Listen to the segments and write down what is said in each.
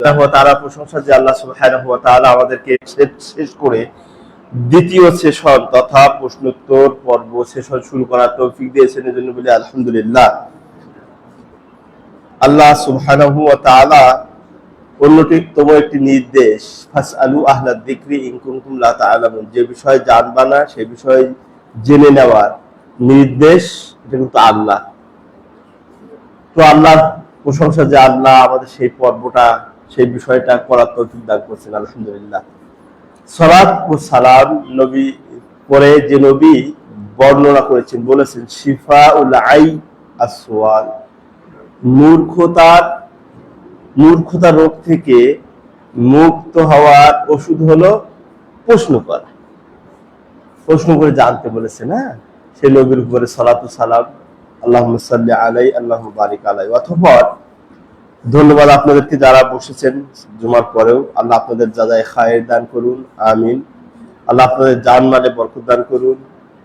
তাআলা প্রশংসা যে আল্লাহ সুবহানাহু ওয়া তাআলা আমাদেরকে শেষ করে দ্বিতীয় সেশন তথা প্রশ্নোত্তর পর্ব সেশন শুরু করার তৌফিক দিয়েছেন, এজন্য বলি আলহামদুলিল্লাহ। আল্লাহ সুবহানাহু ওয়া তাআলা অন্যতম একটি নির্দেশ, ফাসআলু আহলা যিকরি ইন কুনতুম লা তা'লামুন, যে বিষয় জানবা না সেই বিষয় জেনে নেওয়ার নির্দেশ, এটা কিন্তু আল্লাহ। তো আল্লাহ প্রশংসা যে আল্লাহ আমাদের সেই পর্বটা সেই বিষয়টা করার তৌফিক দান করছেন, আলহামদুলিল্লাহ। সালাত ও সালাম নবী পরে যে নবী বর্ণনা করেছেন, বলেছেন শিফাউল আই আসওয়াল, মূর্খতা রোগ থেকে মুক্ত হওয়ার ওষুধ হলো প্রশ্ন করা, প্রশ্ন করে জানতে বলেছে না, সেই নবীর উপরে সালাতু সালাম, আল্লাহুম্মা সাল্লি আলাইহি আল্লাহুম্মা বারিক আলাইহি। অতঃপর ধন্যবাদ আপনাদেরকে যারা বসেছেন জুমার পরেও, আল্লাহ আপনাদের যাজায়ে খায়ের দান করুন, আমিন। আল্লাহ আপনাদের জানমালে বরকত দান করুন,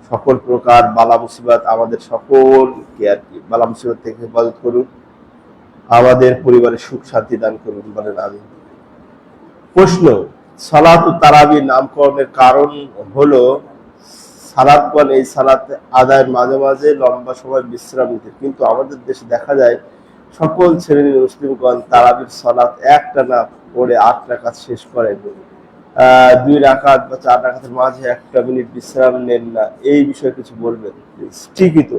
সকল প্রকার বালা মুসিবত আমাদের সকলকে আর কি বালা মুসিবত থেকে হেফাজত করুন, আমাদের পরিবারের সুখ শান্তি দান করুন, বলেন আমিন। প্রশ্ন, সালাত ও তারাবির নামকরণের কারণ হলো সালাতগণ এই সালাত আদায়ের মাঝে মাঝে লম্বা সময় বিশ্রাম নিতে, কিন্তু আমাদের দেশে দেখা যায় সকল শ্রেণীর মুসলিমগণ তারাবির সালাত একটানা পড়ে 8 রাকাত শেষ করেন, 2 রাকাত বা 4 রাকাতের মাঝে 1 মিনিট বিশ্রাম নেন না। এই বিষয়ে কিছু বলবেন প্লিজ? ঠিকই তো,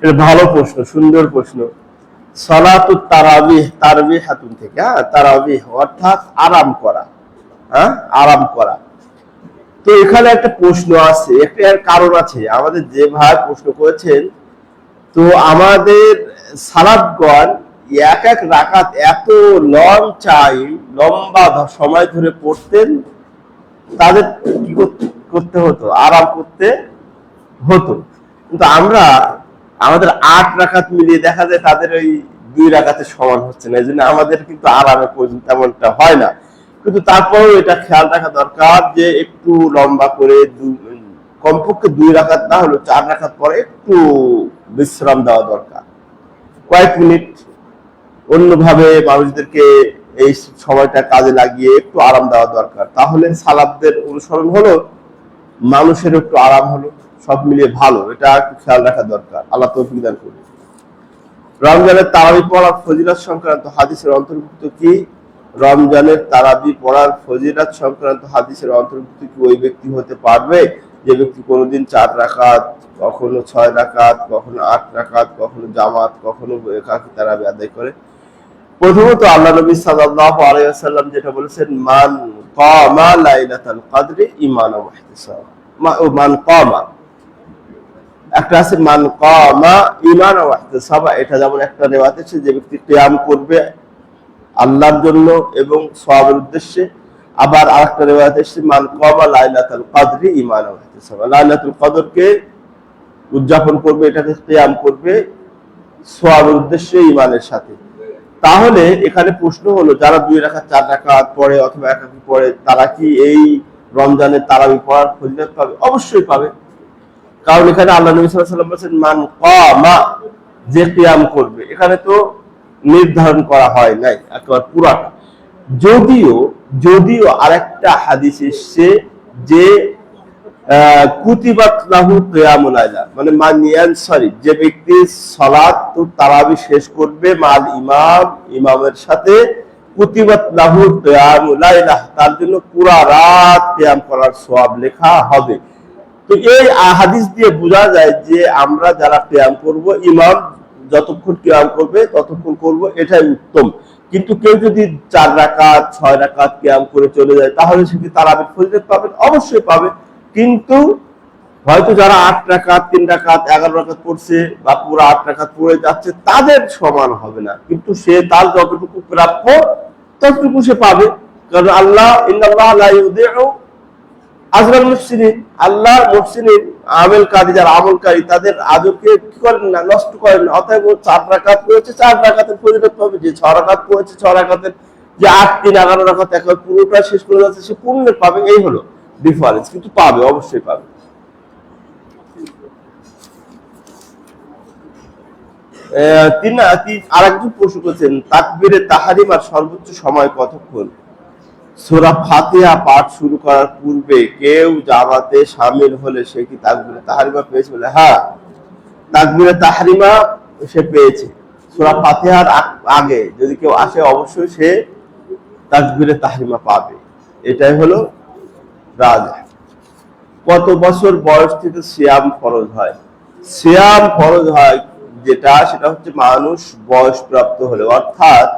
এটা ভালো প্রশ্ন, সুন্দর প্রশ্ন। সালাতুত তারাবিহ, তারবিহাতুন থেকে, তারাবিহ অর্থাৎ আরাম করা, আরাম করা। তো এখানে একটা প্রশ্ন আছে, একটা কারণ আছে। আমাদের যে ভাই প্রশ্ন করেছেন, তো আমাদের সালাতগণ এক এক রাকাত এত লং টাইম, লম্বা সময় ধরে পড়তেন, তাদের কি করতে হতো? আরাম করতে হতো। কিন্তু আমরা আমাদের 8 রাকাত মিলিয়ে দেখা যায় তাদের ওই 2 রাকাতের সমান হচ্ছে না, এই জন্য আমাদের কিন্তু আরামের প্রয়োজন তেমনটা হয় না। কিন্তু তারপরেও এটা খেয়াল রাখা দরকার যে একটু লম্বা করে কমপক্ষে 2 রাকাত না হলো 4 রাকাত পরে একটু বিশ্রাম দেওয়া দরকার, কয়েক মিনিট অন্যভাবে মানুষদেরকে এই সময়টা কাজে লাগিয়ে একটু আরাম দেওয়া দরকার। তাহলে সালাফদের অনুসরণ হলো, মানুষের একটু আরাম হলো, সব মিলিয়ে ভালো। এটা একটু খেয়াল রাখা দরকার। আল্লাহ তৌফিক দান করুন। রমজানের তারাবি পড়ার ফজিলত সংক্রান্ত হাদিসের অন্তর্ভুক্ত কি? রমজানের তারাবি পড়ার ফজিলত সংক্রান্ত হাদিসের অন্তর্ভুক্ত কি ওই ব্যক্তি হতে পারবে যে ব্যক্তি কোনোদিন 4 রাকাত, কখনো 6 রাকাত, কখনো 8 রাকাত, কখনো জামাত, কখনো একাকী তারাবি আদায় করে? প্রথমত আল্লাহ নবী সাল্লাল্লাহু আলাইহি ওয়াসাল্লাম যেটা বলেছেন, মান কামা লাইলাতুল কদরি ঈমানান ওয়া ইহতিসাবান, মান কামা, একটা আছে মান কামা ঈমানান ওয়া ইহতিসাবান, এটা যেমন একটা রিওয়ায়াত আছে যে ব্যক্তি কিয়াম করবে আল্লাহর জন্য এবং সওয়াবের উদ্দেশ্যে। আবার আরেকটা রিওয়ায়াত আছে মান কামা লাইলাতুল কদরি ঈমানান ওয়া ইহতিসাবান, লাইলাতুল কদরকে উদযাপন করবে, এটাকে কিয়াম করবে সওয়াবের উদ্দেশ্যে, ঈমানের সাথে। তাহলে এখানে প্রশ্ন হলো, যারা 2 রাকাত 4 রাকাত পড়ে অথবা একাকী পড়ে, তারা কি এই রমজানের তারাবি পড়ার ফজিলত পাবে? অবশ্যই পাবে। কারণ এখানে আল্লাহ নবী সাল্লাল্লাহু আলাইহি ওয়াসাল্লাম বলেছেন মান কামা, যে কিয়াম করবে। এখানে তো নির্ধারণ করা হয় নাই একেবারে পুরাটা। যদিও আরেকটা হাদিস এসেছে যে কুতিবাত লাহু কিয়ামুল লাইলা, মানে যে ব্যক্তি সালাত তারাবি শেষ করবে মাল ইমাম, ইমামের সাথে, কুতিবাত লাহু কিয়ামুল লাইলা, তার জন্য পুরা রাত কিয়াম করার সওয়াব লেখা হবে। তো এই হাদিস দিয়ে বোঝা যায় যে আমরা যারা কিয়াম করব, ইমাম যতক্ষণ কিয়াম করবে ততক্ষণ করব, এটাই উত্তম। কিন্তু কেউ যদি 4 রাকাত 6 রাকাত কিয়াম করে চলে যায়, তাহলে সে কি তারাবির ফজিলত পাবে? অবশ্যই পাবে। কিন্তু হয়তো যারা 8 রাকাত 3 রাকাত 11 রাকাত পড়ছে বা পুরো 8 রাকাত পড়ে যাচ্ছে, তাদের সমান হবে না, কিন্তু সে তার যতটুকু প্রাপ্য ততটুকু সে পাবে। কারণ আল্লাহ ইন্নাল্লাহা লা ইউযিউ আজরাল মুহসিনিন, আল্লাহ মুহসিনিন আমলকারী, যারা আমলকারী তাদের আজরকে কি করেন না, নষ্ট করেন না। অতএব 4 রাকাত পড়েছে 4 রাকাতের ফজিলত পাবে, যে 6 রাকাত পড়েছে 6 রাকাতের, যে 8 3 11 রাকাত একবার পুরোটা শেষ করে যাচ্ছে সে পুণ্য পাবে। এই হলো ডিফারেন্স, কিন্তু পাবে, অবশ্যই পাবে। আরেকজন প্রশ্ন করেছেন, তাকবীরে তাহরিমার সর্বোচ্চ সময় কতক্ষণ? সূরা ফাতিহা পাঠ শুরু করার পূর্বে কেউ জামাতে শামিল হলে সে কি তাকবীরে তাহরিমা পেয়েছে? বলে হ্যাঁ, তাকবীরে তাহরিমা সে পেয়েছে। সূরা ফাতিহার আগে যদি কেউ আসে অবশ্যই সে তাকবীরে তাহরিমা পাবে, এটাই হলো রাজিহ। কত বছর বয়স থেকে সিয়াম ফরজ হয়? সিয়াম ফরজ হয় সেটা হচ্ছে মানুষ বয়সপ্রাপ্ত হলে, অর্থাৎ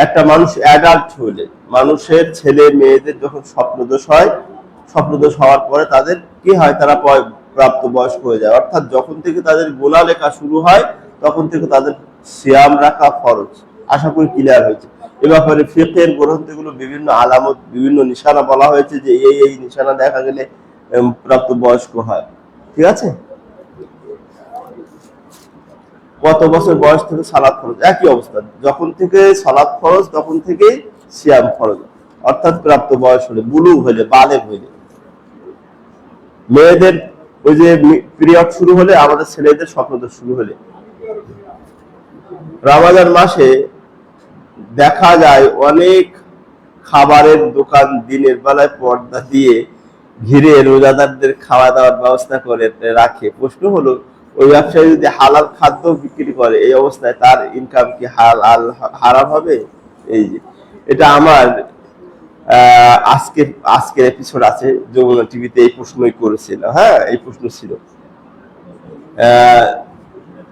একটা মানুষ অ্যাডাল্ট হলে, মানুষের ছেলে মেয়েদের যখন স্বপ্নদোষ হয়, স্বপ্নদোষ হওয়ার পরে তাদের কি হয়, তারা প্রাপ্ত বয়স্ক হয়ে যায়, অর্থাৎ যখন থেকে তাদের গুনাহ লেখা শুরু হয় তখন থেকে তাদের সিয়াম রাখা ফরজ। আশা করি ক্লিয়ার হয়েছে। এ ব্যাপারে ফিকহের গ্রন্থগুলো বিভিন্ন আলামত, বিভিন্ন নিশানা বলা হয়েছে যে এই নিশানা দেখা গেলে প্রাপ্ত বয়স্ক হয়। ঠিক আছে? কত বছর বয়স থেকে সালাত ফরজ? একই অবস্থা, যখন থেকে সালাত ফরজ তখন থেকেই সিয়াম ফরজ, অর্থাৎ প্রাপ্ত বয়স হলে, বুলুগ হলে, বালেগ হলে। মেয়েদের ওই যে পিরিয়ড শুরু হলে, আমাদের ছেলেদের স্বপ্নদোষ শুরু হলে। রমজান মাসে দেখা যায় অনেক খাবারের দোকান দিনের বেলায় পর্দা দিয়ে ঘিরে রোজাদারদের খাওয়া দাওয়ার ব্যবস্থা করে রাখে। প্রশ্ন হলো, ওই ব্যবসায়ী যদি হালাল খাদ্য বিক্রি করে, এই অবস্থায় তার ইনকাম কি হারাম হবে? এই যে এটা আমার আজকের এপিসোড আছে যমুনা টিভিতে, এই প্রশ্নই করেছিল। হ্যাঁ, এই প্রশ্ন ছিল।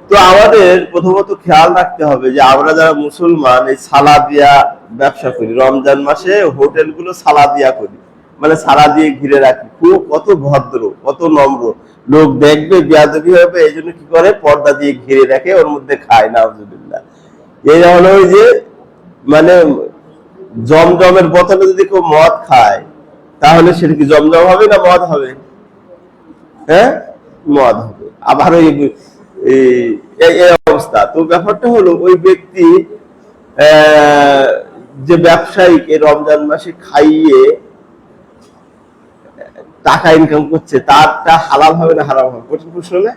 তো আমাদের প্রথমত খেয়াল রাখতে হবে যে আমরা যারা মুসলমান, এই সালাদিয়া ব্যবসা করি, রমজান মাসে হোটেলগুলো সালাদিয়া করি, মানে সালা দিয়ে ঘিরে রাখি। কত ভদ্র, কত নম্র, লোক দেখবে বেয়াদবি হবে, এই জন্য কি করে, পর্দা দিয়ে ঘিরে রাখে, ওর মধ্যে খায়। নাউজুবিল্লাহ। এই হলো ওই যে মানে জমজমের বোতলে যদি কেউ মদ খায়, তাহলে সেটা কি জমজম হবে না মদ হবে? হ্যাঁ, মদ হবে। আবার এই অবস্থা। তো ব্যাপারটা হলো, ওই ব্যক্তি যে ব্যবসায়ীকে রমজান মাসে খাইয়ে টাকা ইনকাম করছে, তারটা হালাল হবে না হারাম হবে? কঠিন প্রশ্ন না?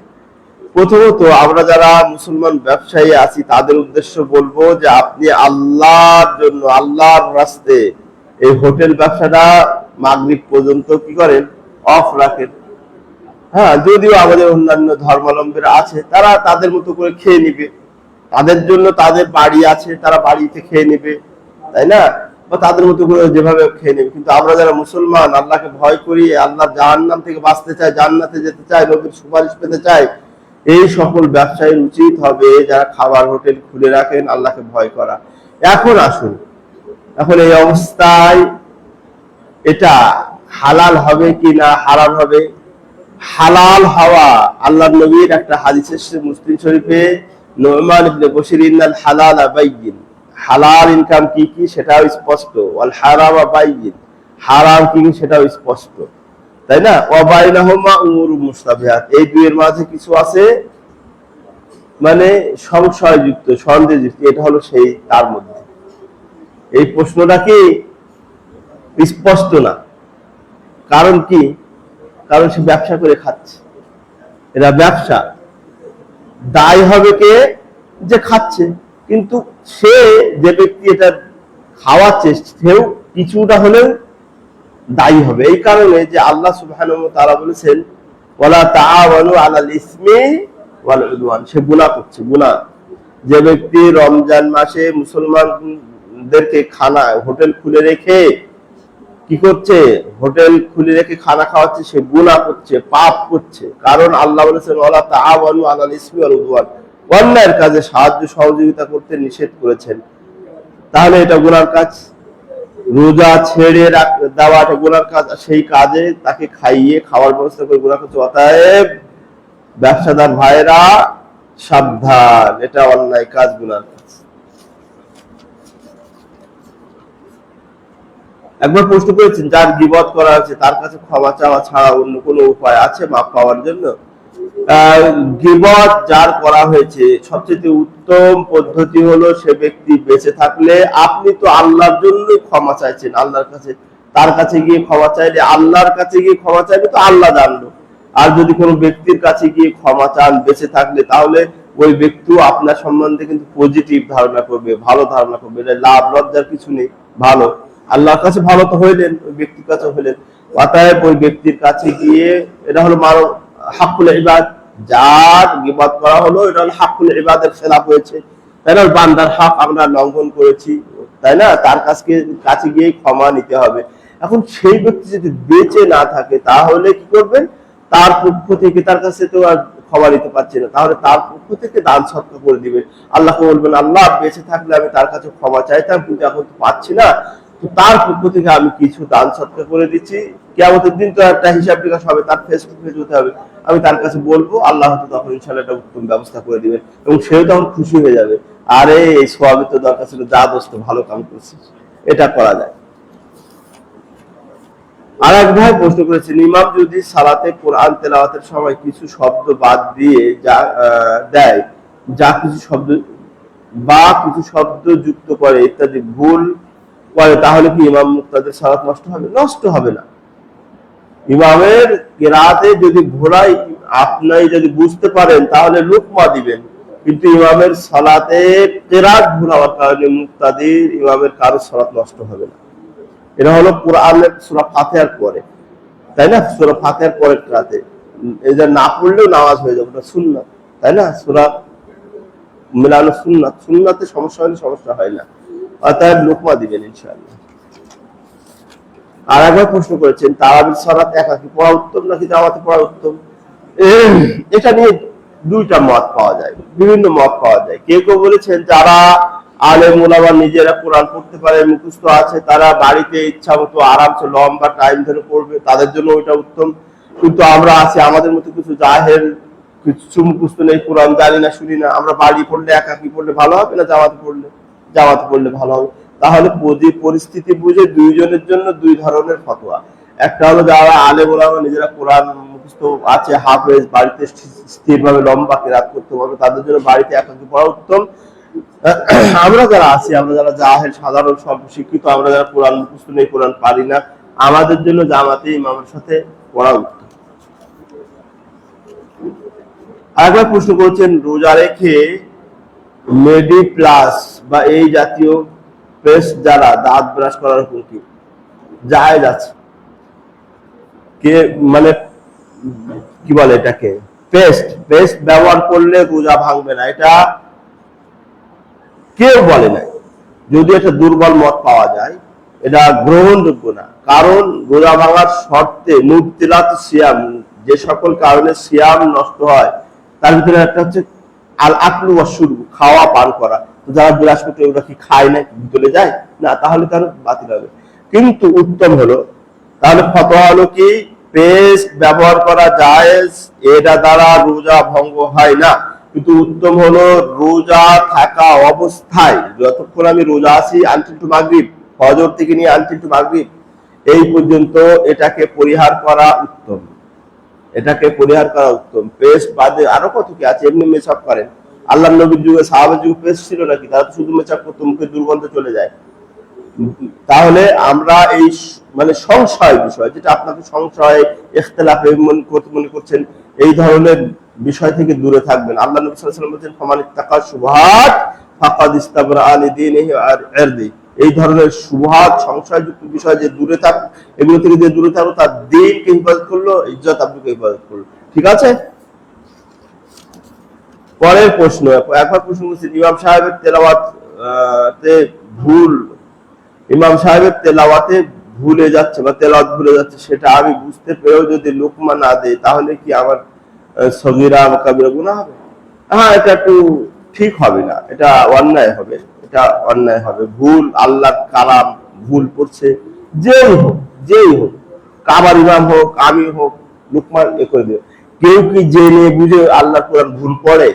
প্রথমত আমরা যারা মুসলমান ব্যবসায়ী আছি তাদের উদ্দেশ্য বলবো যে আপনি আল্লাহর জন্য, আল্লাহর রাস্তে এই হোটেল ব্যবসাটা মাগরিব পর্যন্ত কি করেন, অফ রাখেন। হ্যাঁ, যদিও আমাদের অন্যান্য ধর্মাবলম্বীরা আছে, তারা তাদের মতো করে খেয়ে নিবে, তাদের জন্য তাদের বাড়ি আছে, তারা বাড়িতে খেয়ে নিবে, তাই না? বা তাদের মতো করে যেভাবে খেয়ে নেবে। কিন্তু আমরা যারা মুসলমান, আল্লাহকে ভয় করি, আল্লাহ জাহান্নাম থেকে বাঁচতে চাই, জান্নাতে যেতে চাই, নবীর সুপারিশ পেতে চাই, এই সকল ব্যবসায়ীর উচিত হবে যারা খাবার হোটেল খুলে রাখেন, আল্লাহকে ভয় করা। এখন আসুন, এখন এই অবস্থায় এটা হালাল হবে কি না হারাম হবে? হালাল হওয়া, আল্লাহর নবীর একটা হাদিস এসেছে মুসলিম শরীফে, নুমান ইবনে বশির, ইন্নাল হালালা বাইয়িন, হালাল ইনকাম কি কি সেটাও স্পষ্ট, ওয়াল হারামা বাইয়িন, হারাম কি কি সেটাও স্পষ্ট, তাই না? ওয়া বাইনাহুমা উমুরুম মুশতাবিহাত, এই দুইয়ের মাঝে কিছু আছে মানে সংশয়যুক্ত, সন্দেহযুক্ত, এটা হলো সেই তার মধ্যে। এই প্রশ্নটা কি স্পষ্ট না? কারণ কি? কারণ সে ব্যবসা করে খাচ্ছে, এটা ব্যবসা। দায় হবে কে? যে খাচ্ছে। কিন্তু সে যে ব্যক্তি এটা খাওয়াচ্ছে, সেও কিছুটা হলেও দায়ী হবে। এই কারণে যে আল্লাহ সুবহানাহু ওয়া তাআলা বলেছেন, ওয়ালা তাআওয়ানু আলাল ইসমি ওয়াল উদওয়ান, সে গুনাহ করছে, গুনাহ। যে ব্যক্তি রমজান মাসে মুসলমানদেরকে খানা হোটেল খুলে রেখে কি করছে, হোটেল খুলে রেখে খানা খাওয়াচ্ছে, সে গুনাহ করছে, পাপ করছে। কারণ আল্লাহ বলেছেন, ওয়ালা তাআওয়ানু আলাল ইসমি ওয়াল উদওয়ান, অন্যায়ের কাজে সাহায্য সহযোগিতা করতে নিষেধ করেছেন। তাহলে এটা গুনার কাজ। রোজা ছেড়ে দেওয়া এটা গুনার কাজ, সেই কাজে তাকে খাইয়ে খাওয়ার ব্যবস্থা করে গুনাহ করছে। অতএব ব্যবসাদার ভাইয়েরা সাবধান, এটা অন্যায় কাজ, গুনার কাজ। একবার প্রশ্ন করেছেন, যার গীবত করা হয়েছে তার কাছে ক্ষমা চাওয়া ছাড়া অন্য কোনো উপায় আছে মাফ পাওয়ার জন্য? গীবত যার করা হয়েছে, সবচেয়ে উত্তম পদ্ধতি হলো সে ব্যক্তি বেঁচে থাকলে আপনি তো আল্লাহর জন্য ক্ষমা চাইছেন, আল্লাহর কাছে, তার কাছে গিয়ে ক্ষমা চাইলে, আল্লাহর কাছে গিয়ে ক্ষমা চাইলে তো আল্লাহ জানলো। আর যদি কোনো ব্যক্তির কাছে গিয়ে ক্ষমা চান বেঁচে থাকলে, তাহলে ওই ব্যক্তিও আপনার সম্বন্ধে কিন্তু পজিটিভ ধারণা করবে, ভালো ধারণা করবে। এটা লাভ লজ্জার কিছু নেই, ভালো আল্লাহর কাছে ভালো তো হইলেন, ওই ব্যক্তির কাছে হইলেন। অতএব ওই ব্যক্তির কাছে গিয়ে, এটা হলো মানব হাক্কুল ইবাদ, যার গীবত করা হলো এটা হলো হাক্কুল ইবাদের খেলাফ হয়েছে, তাই না? বান্দার হক আমরা লঙ্ঘন করেছি, তাই না? তার কাছে গিয়ে ক্ষমা নিতে হবে। এখন সেই ব্যক্তি যদি বেঁচে না থাকে তাহলে কি করবেন? তার পক্ষ থেকে, তার কাছে তো আর ক্ষমা নিতে পারছি না, তাহলে তার পক্ষ থেকে দান সৎকার করে দিবেন। আল্লাহকে বলবেন, আল্লাহ বেঁচে থাকলে আমি তার কাছে ক্ষমা চাইতাম, কিন্তু এখন তো পাচ্ছি না, তো তার পক্ষ থেকে আমি কিছু দান সৎকার করে দিচ্ছি। কিয়ামতের দিন তো একটা হিসাব নিকাশ হবে, তার ফেসবুকে যেতে হবে, আমি তার কাছে বলবো, আল্লাহ তো তখন ইনশাআল্লাহ একটা উত্তম ব্যবস্থা করে দিবেন, এবং সেও তখন খুশি হয়ে যাবে। আরে এই সওয়াবের তো দরকার ছিল, যা দোস্ত ভালো কাম করছিস। এটা করা যায়। আর এক ভাই প্রশ্ন করেছেন, ইমাম যদি সালাতে কোরআন তেলাওয়াতের সময় কিছু শব্দ বাদ দিয়ে দেয়, যা কিছু শব্দ বা কিছু শব্দ যুক্ত করে ইত্যাদি ভুল করে, তাহলে কি ইমাম মুক্তাদের সালাত নষ্ট হবে? নষ্ট হবে না। ইমামের কেরাতে যদি ঘোরাই আপনি যদি বুঝতে পারেন তাহলে লুকমা দিবেন, কিন্তু ইমামের সালাতে কেরাত ভুল হওয়ার কারণে মুক্তাদির ইমামের কারো সালাত নষ্ট হবে না। এটা হলো কোরআনের সূরা ফাতিহার পরে, তাই না? সূরা ফাতিহার পরের রাতে এটা না পড়লেও নামাজ হয়ে যাবে, এটা সুন্নাত, তাই না? সূরা মিলানো সুন্নাত, সুন্নাতে সমস্যা হলে সমস্যা হয় না। অতএব লুকমা দিবেন ইনশাআল্লাহ। আর একবার প্রশ্ন করেছেন, তারাবির সালাত একাকী পড়া উত্তম নাকি জামাতে পড়া উত্তম? এটা নিয়ে দুইটা মত পাওয়া যায়, বিভিন্ন মত পাওয়া যায়। কেউ কেউ বলেছেন যারা আলেম ওলামা নিজেরা কোরআন পড়তে পারে, মুখস্থ আছে, তারা বাড়িতে ইচ্ছা মতো আরামসে লম্বা টাইম ধরে পড়বে, তাদের জন্য ওইটা উত্তম। কিন্তু আমরা আছি, আমাদের মতো কিছু জাহেল, কিছু মুখস্থ নেই, কোরআন জানি না, শুনি না, আমরা বাড়ি পড়লে একাকী পড়লে ভালো হবে না জামাতে পড়লে? জামাতে পড়লে ভালো হবে। তাহলে পরিস্থিতি বুঝে দুইজনের জন্য দুই ধরনের ফতোয়া। একটা হলো যারা আলেম ওলামা নিজেরা কোরআন মুখস্থ আছে, হাফেজ, বাড়িতে স্থিরভাবে লম্বা কিরাত করতে পারবে, তাদের জন্য বাড়িতে একাকী পড়া উত্তম। আমরা যারা আছি, আমরা যারা জাহেল, সাধারণ স্বল্প শিক্ষিত, আমরা যারা কোরআন মুখস্থ নেই, কোরআন পারি না, আমাদের জন্য জামাতে ইমামের সাথে পড়া উত্তম। আরেকবার প্রশ্ন করছেন, রোজা রেখে মেডি প্লাস বা এই জাতীয় পেস্ট যারা দাঁত ব্রাশ করার হুকুম কি? জায়েজ আছে। কে মানে কি বলে এটাকে? পেস্ট ব্যবহার করলে রোজা ভাঙবে না, এটা কেউ বলে নাই। যদি এটা দুর্বল মত পাওয়া যায়, এটা গ্রহণযোগ্য না। কারণ রোজা ভাঙার শর্তে মুবতিলাত সিয়াম, যে সকল কারণে সিয়াম নষ্ট হয়, তার ভিতরে একটা হচ্ছে আল আকলু ওয়াশ শুরব, খাওয়া পান করা। তো যারা বিরাজ করতে ওরা কি খায় না, চলে যায় না, তাহলে তার বাতিল হবে। কিন্তু উত্তম হলো, তাহলে ফতোয়া হলো কি, পেস্ট ব্যবহার করা জায়েজ, এটা দ্বারা রোজা ভঙ্গ হয় না। কিন্তু উত্তম হলো রোজা থাকা অবস্থায়, যতক্ষণ আমি রোজা আছি আনটিল টু মাগরিব, ফজর থেকে নিয়ে আনটিল টু মাগরিব, এই পর্যন্ত এটাকে পরিহার করা উত্তম। এটাকে পরিহার করা উত্তম। পেস্ট বাদে আরো কত কি আছে, এমনি মেকআপ করেন। আল্লাহর নবীর যুগে, সাহাবার যুগে পেস্ট ছিল নাকি? তারা তো শুধু মেকআপ করতো, মুখে দুর্গন্ধ চলে যায়। তাহলে আমরা এই মানে সংশয় বিষয়, যেটা আপনাকে সংশয় ইখতিলাফে মনে করছেন, এই ধরনের বিষয় থেকে দূরে থাকবেন। আল্লাহ নবী সাল্লাল্লাহু আলাইহি ওয়াসাল্লাম বলেছেন, ফামান ইত্তাকা শুবহাত ফাকাদ ইস্তাবরা লিদিনিহি ওয়া ইরদি। এই ধরনের শুবহাত, সংশয়যুক্ত বিষয় যে দূরে থাক, এগুলো থেকে যে দূরে থাকলো, তার দ্বীনকে হেফাজত করলো, ইজ্জত আব্রুকে হেফাজত করলো। ঠিক আছে? পরের প্রশ্ন, একবার প্রশ্ন করছি, ইমাম সাহেবের তেলাওয়াতে ভুল, ইমাম সাহেবের তেলাওয়াতে ভুলে যাচ্ছে বা তেলাওয়াত ভুলে যাচ্ছে, সেটা আমি বুঝতে পেরেও যদি লুকমা না দেই, তাহলে কি আমার সগীরা বা কাবিরা গুনাহ হবে? হ্যাঁ, এটা একটু ঠিক হবে না, এটা অন্যায় হবে, এটা অন্যায় হবে। ভুল, আল্লাহর কালাম ভুল পড়ছে, যেই হোক, কাবার ইমাম হোক, আমি হোক, লুকমান এ করে দিও। কেউ কি জেনে বুঝে আল্লাহর কোরআন ভুল পড়ে?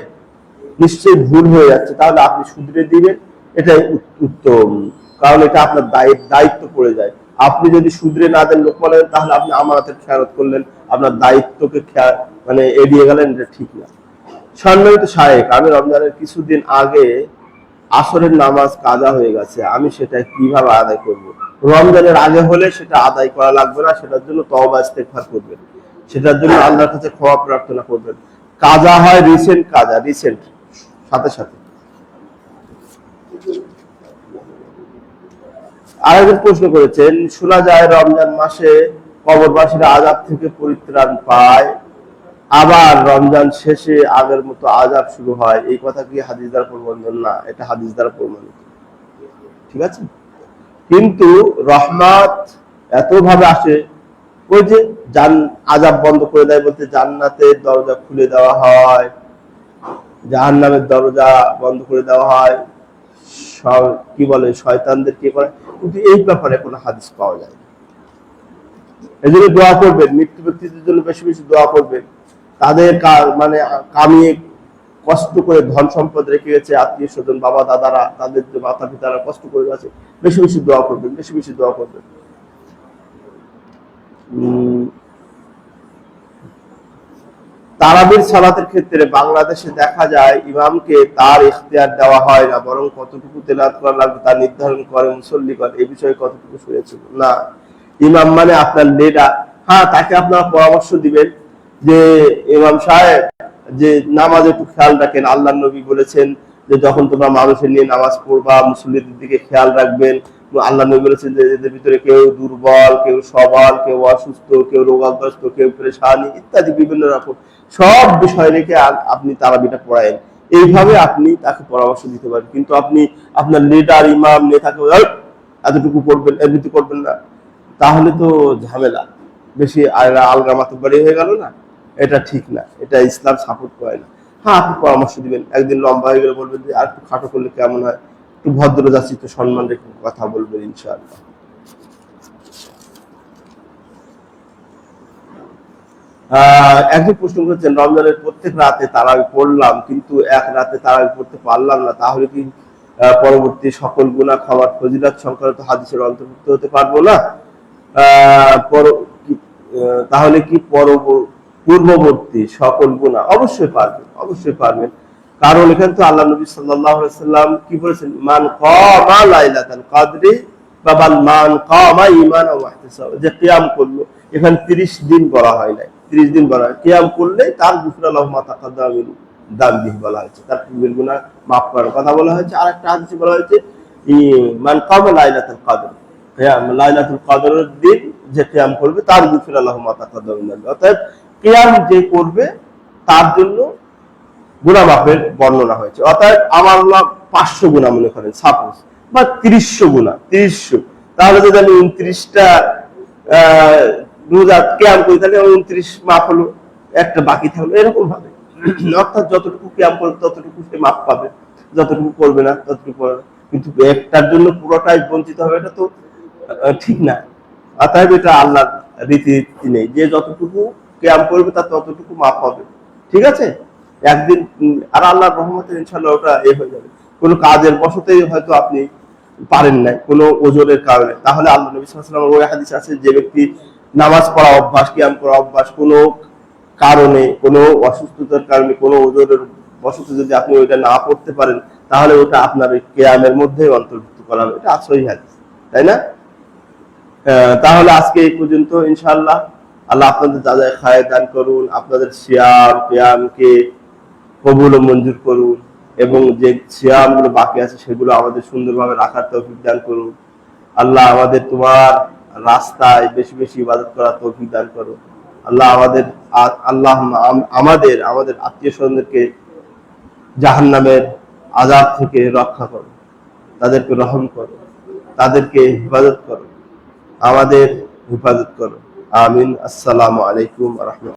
নিশ্চয়ই ভুল হয়ে যাচ্ছে, তাহলে আপনি শুধরে দিবেন, এটাই উত্তম। কারণ এটা আপনার দায়িত্ব পড়ে যায়। আপনি যদি শুধরে না দেন লোকমানের, তাহলে আপনি আমানতের খেয়ানত করলেন, আপনার দায়িত্বকে মানে এড়িয়ে গেলেন, এটা ঠিক না। সম্মানিত শায়েখ, আমি রমজানের কিছুদিন আগে আসরের নামাজ কাজা হয়ে গেছে, আমি সেটা কিভাবে আদায় করব? রমজানের আগে হলে সেটা আদায় করা লাগবে না, সেটার জন্য তওবা ইস্তেগফার করবেন, সেটার জন্য আল্লাহর কাছে ক্ষমা প্রার্থনা করবেন। কাজা হয় রিসেন্ট কাজা, রিসেন্ট সাথে সাথে। আরেকজন প্রশ্ন করেছেন, শোনা যায় রমজান মাসে কবরবাসীরা আযাব থেকে পরিত্রাণ পায়, আবার রমজান শেষে আগের মতো আযাব শুরু হয়, এই কথা কি হাদিস দ্বারা প্রমাণিত? না, এটা হাদিস দ্বারা প্রমাণিত। ঠিক আছে, কিন্তু রহমত এত ভাবে আসে, ওই যে আযাব বন্ধ করে দেয় বলতে জান্নাতের দরজা খুলে দেওয়া হয়, জাহান্নামের দরজা বন্ধ করে দেওয়া হয়, কি বলে শয়তানদের কি করে, কিন্তু এই ব্যাপারে কোনো হাদিস পাওয়া যায় না। এই জন্য দোয়া করবেন, মৃত্যু ব্যক্তিদের জন্য বেশি বেশি দোয়া করবেন। তাদের মানে কামিয়ে কষ্ট করে ধন সম্পদ রেখে গেছে, আত্মীয় স্বজন, বাবা দাদারা, তাদের যে মাতা পিতারা কষ্ট করে গেছে, বেশি বেশি দোয়া করবেন, বেশি বেশি দোয়া করবেন। তারাবির সালাতের ক্ষেত্রে বাংলাদেশে দেখা যায় ইমামকে তার ইখতিয়ার দেওয়া হয় না, বরং কতটুকু তেলাওয়াত করা লাগবে তা নির্ধারণ করে মুসল্লিগণ। এই বিষয়ে কতটুকু শুনেছেন? না, ইমাম মানে আপনার লিডার। হ্যাঁ, তাকে আপনারা পরামর্শ দিবেন যে ইমাম সাহেব যে নামাজে একটু খেয়াল রাখেন, আল্লাহ নবী বলেছেন যে যখন তোমরা মানুষের নিয়ে নামাজ পড়বা মুসল্লিদের দিকে খেয়াল রাখবেন। আল্লাহ নবী বলেছেন যে এদের ভিতরে কেউ দুর্বল, কেউ সবল, কেউ অসুস্থ, কেউ রোগাগ্রস্ত, কেউ পেরেশানি ইত্যাদি বিভিন্ন রকম সব বিষয় রেখে আপনি তারাবিটা পড়ায়েন। এইভাবে আপনি তাকে পরামর্শ দিতে পারেন। কিন্তু আপনি আপনার লিডার ইমাম নেতাকে এতটুকু পড়বেন, এমনিতে করবেন না, তাহলে তো ঝামেলা, বেশি আলগা মাতব্বরি হয়ে গেল না? এটা ঠিক না, এটা ইসলাম সাপোর্ট করে না। হ্যাঁ, আপনি পরামর্শ দিবেন, একদিন লম্বা হয়ে গেলে বলবেন যে আর একটু খাটো করলে কেমন হয়, একটু ভদ্র যাচ্ছিত সম্মান রেখে কথা বলবেন ইনশাআল্লাহ। একজন প্রশ্ন করেছেন, রমজানের প্রত্যেক রাতে তারাবি পড়লাম কিন্তু এক রাতে তারাবি পড়তে পারলাম না, তাহলে কি পরবর্তী সকল গুনাহ ক্ষমার ফজিলত সংক্রান্ত হাদিসের অন্তর্ভুক্ত হতে পারবো না? তাহলে কি পূর্ববর্তী সকল গুনাহ? অবশ্যই পারবেন, অবশ্যই পারবেন। কারণ এখানে তো আল্লাহ নবী সাল্লাল্লাহু আলাইহি সাল্লাম কি বলেছেন, মান কামা লাইলাতুল কদরি বা মান কামা ঈমানান ওয়া ইহতিসাবান, যে কিয়াম করলো, এখানে 30 দিন বলা হয় নাই, 30 দিন বলা হয়, কিয়াম করলে তার গুফরা লাহু মা তাকাদ্দামা মিন দামবিহি বলা হয়েছে, তার পূর্বের গুনাহ মাফ করার কথা বলা হয়েছে। আর একটা হাদিসে বলা হয়েছে মান কামা লাইলাতুল কদর, কিয়াম লাইলাতুল কদরের দিন যে কিয়াম করবে তার গুফরা লাহু মা তাকাদ্দামা মিন দামবিহি, অর্থাৎ কিয়াম যে করবে তার জন্য গুনাহ মাফের বর্ণনা হয়েছে। অর্থাৎ আমার আল্লাহ 500 গুনাহ মনে করেন সাপোজ, বা 300 গুনাহ, 300, তাহলে যদি আমি 29টা রোজা কিয়াম করি তাহলে 29 মাফ হলো, একটা বাকি থাকলো, এরকম ভাবে। অর্থাৎ যতটুকু কিয়াম করবে ততটুকু সে মাফ পাবে, যতটুকু করবে না ততটুকু করবে না। কিন্তু একটার জন্য পুরোটাই বঞ্চিত হবে, এটা তো ঠিক না। অতএব এটা আল্লাহর রীতি নেই যে যতটুকু কিয়াম করবে তার ততটুকু মাফ হবে। ঠিক আছে, একদিন আর আল্লাহর রহমতে ইনশাআল্লাহ ওটা হয়ে যাবে। কোনো কাজের বশতেই হয়তো আপনি পারেন নাই, কোনো ওজরের কারণে, তাহলে আল্লাহ নবী সাল্লাল্লাহু আলাইহি ওয়াসাল্লাম ওই হাদিস আছে, যে ব্যক্তি নামাজ পড়া অভ্যাস, কিয়াম করা অভ্যাস, কোনো কারণে, কোনো অসুস্থতার কারণে, কোনো ওজরের বশতে যদি আপনি ওইটা না পড়তে পারেন, তাহলে ওটা আপনার ওই কিয়ামের মধ্যে অন্তর্ভুক্ত করা হবে। এটা সহিহ হাদিস, তাই না? তাহলে আজকে এই পর্যন্ত ইনশাআল্লাহ। আল্লাহ আপনাদের যা যা খায়ের দান করুন, আপনাদের সিয়াম কিয়ামকে কবুল ও মঞ্জুর করুন, এবং যে সিয়ামগুলো বাকি আছে সেগুলো আমাদের সুন্দরভাবে রাখার তৌফিক দান করুন। আল্লাহ আমাদের তোমার রাস্তায় বেশি বেশি ইবাদত করার তৌফিক দান করুন। আল্লাহ আমাদের আত্মীয় স্বজনদেরকে জাহান্নামের আযাব থেকে রক্ষা করো, তাদেরকে রহম করো, তাদেরকে হিফাজত করো, আমাদের হিফাজত করো। আমিন। আসসালামু আলাইকুম ওয়া রাহমাতুল্লাহ।